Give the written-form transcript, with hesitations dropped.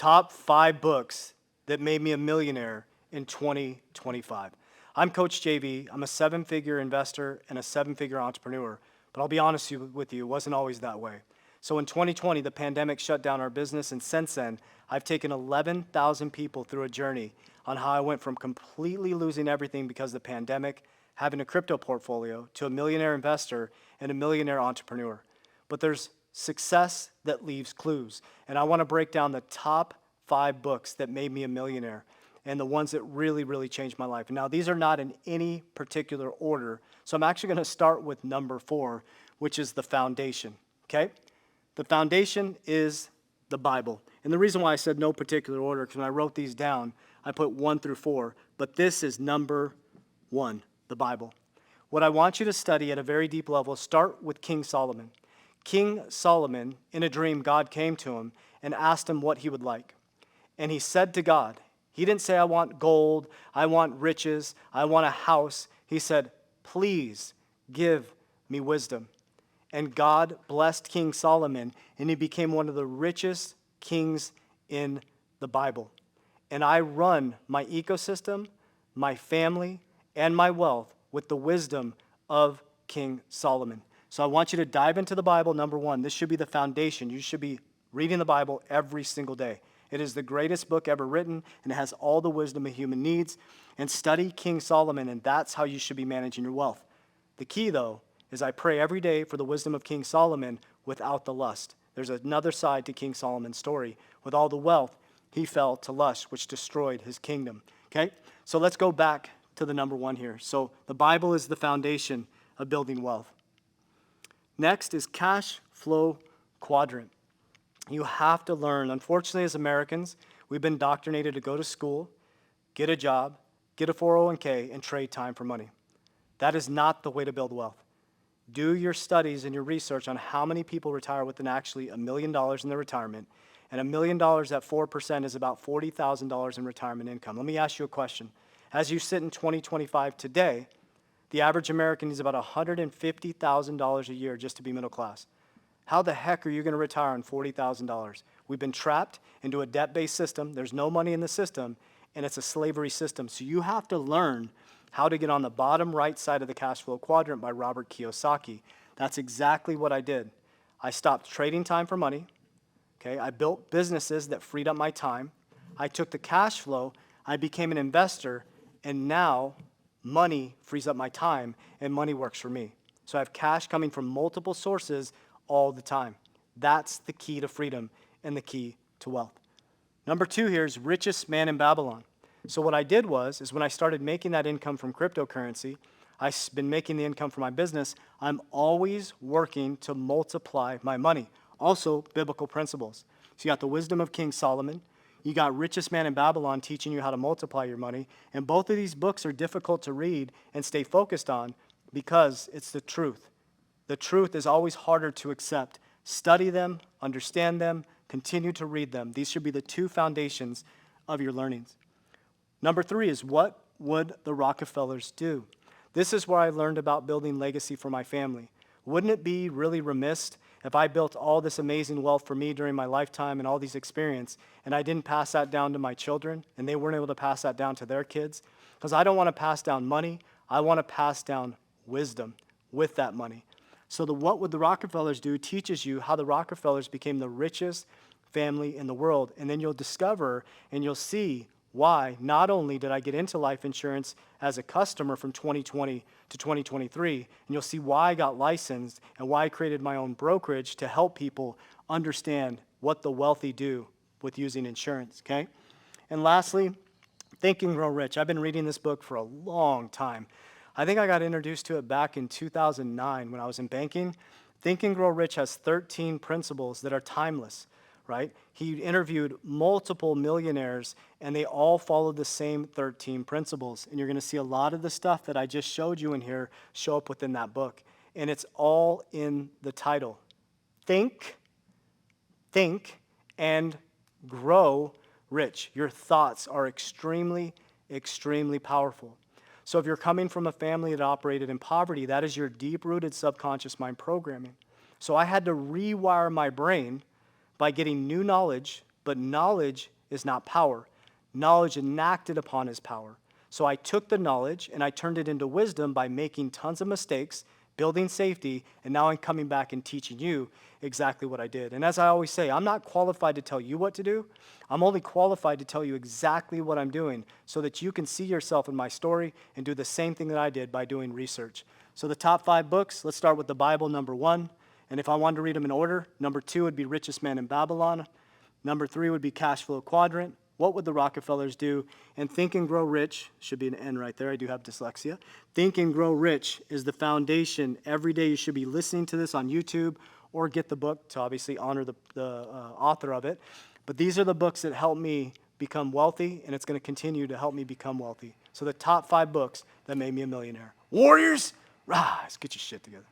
top 5 books that made me a millionaire in 2025. I'm Coach JV. I'm a 7-figure investor and a 7-figure entrepreneur. But I'll be honest with you, it wasn't always that way. So in 2020, the pandemic shut down our business, and since then, I've taken 11,000 people through a journey on how I went from completely losing everything because of the pandemic, having a crypto portfolio, to a millionaire investor and a millionaire entrepreneur. But there's success that leaves clues, and I want to break down the top 5 books that made me a millionaire and the ones that really changed my life. Now, these are not in any particular order, so I'm actually going to start with number 4, which is the foundation, okay? The foundation is the Bible. And the reason why I said no particular order, because when I wrote these down, I put 1 through 4, but this is number 1, the Bible. What I want you to study at a very deep level, start with King Solomon. King Solomon, in a dream, God came to him and asked him what he would like. And he said to God, he didn't say, I want gold, I want riches, I want a house. He said, please give me wisdom. And God blessed King Solomon, and he became one of the richest kings in the Bible. And I run my ecosystem, my family, and my wealth with the wisdom of King Solomon. So I want you to dive into the Bible, number 1. This should be the foundation. You should be reading the Bible every single day. It is the greatest book ever written, and it has all the wisdom a human needs. And study King Solomon, and that's how you should be managing your wealth. The key, though, is I pray every day for the wisdom of King Solomon without the lust. There's another side to King Solomon's story. With all the wealth, he fell to lust, which destroyed his kingdom. Okay? So let's go back to the number 1 here. So the Bible is the foundation of building wealth. Next is cash flow quadrant. You have to learn. Unfortunately, as Americans, we've been indoctrinated to go to school, get a job, get a 401k, and trade time for money. That is not the way to build wealth. Do your studies and your research on how many people retire with actually $1 million in their retirement. And $1 million at 4% is about $40,000 in retirement income. Let me ask you a question. As you sit in 2025 today, the average American needs about $150,000 a year just to be middle class. How the heck are you going to retire on $40,000? We've been trapped into a debt-based system. There's no money in the system, and it's a slavery system. So you have to learn how to get on the bottom right side of the cash flow quadrant by Robert Kiyosaki. That's exactly what I did. I stopped trading time for money. Okay, I built businesses that freed up my time. I took the cash flow, I became an investor, and now money frees up my time, and money works for me. So I have cash coming from multiple sources all the time. That's the key to freedom and the key to wealth. Number 2 here is richest man in Babylon. So what I did is when I started making that income from cryptocurrency, I've been making the income from my business, I'm always working to multiply my money. Also, biblical principles. So you got the wisdom of King Solomon. You got richest man in Babylon teaching you how to multiply your money. And both of these books are difficult to read and stay focused on because it's the truth. The truth is always harder to accept. Study them, understand them, continue to read them. These should be the 2 foundations of your learnings. Number 3 is what would the Rockefellers do? This is where I learned about building legacy for my family. Wouldn't it be really remiss if I built all this amazing wealth for me during my lifetime and all these experiences, and I didn't pass that down to my children, and they weren't able to pass that down to their kids? Because I don't want to pass down money. I want to pass down wisdom with that money. So what would the Rockefellers do teaches you how the Rockefellers became the richest family in the world. And then you'll discover and you'll see why not only did I get into life insurance as a customer from 2020 to 2023, and you'll see why I got licensed and why I created my own brokerage to help people understand what the wealthy do with using insurance, okay? And lastly, Think and Grow Rich. I've been reading this book for a long time. I think I got introduced to it back in 2009 when I was in banking. Think and Grow Rich has 13 principles that are timeless, right? He interviewed multiple millionaires, and they all followed the same 13 principles. And you're going to see a lot of the stuff that I just showed you in here show up within that book. And it's all in the title. Think, and grow rich. Your thoughts are extremely powerful. So if you're coming from a family that operated in poverty, that is your deep-rooted subconscious mind programming. So I had to rewire my brain by getting new knowledge but knowledge is not power. Knowledge enacted upon is power. So I took the knowledge and I turned it into wisdom by making tons of mistakes, building safety, and now I'm coming back and teaching you exactly what I did. And as I always say, I'm not qualified to tell you what to do. I'm only qualified to tell you exactly what I'm doing so that you can see yourself in my story and do the same thing that I did by doing research. So the top 5 books, let's start with the Bible, number 1. And if I wanted to read them in order, number 2 would be Richest Man in Babylon. Number 3 would be Cash Flow Quadrant. What would the Rockefellers do? And Think and Grow Rich, should be an N right there, I do have dyslexia. Think and Grow Rich is the foundation. Every day you should be listening to this on YouTube or get the book to obviously honor the author of it. But these are the books that help me become wealthy, and it's going to continue to help me become wealthy. So the top 5 books that made me a millionaire. Warriors, rise, get your shit together.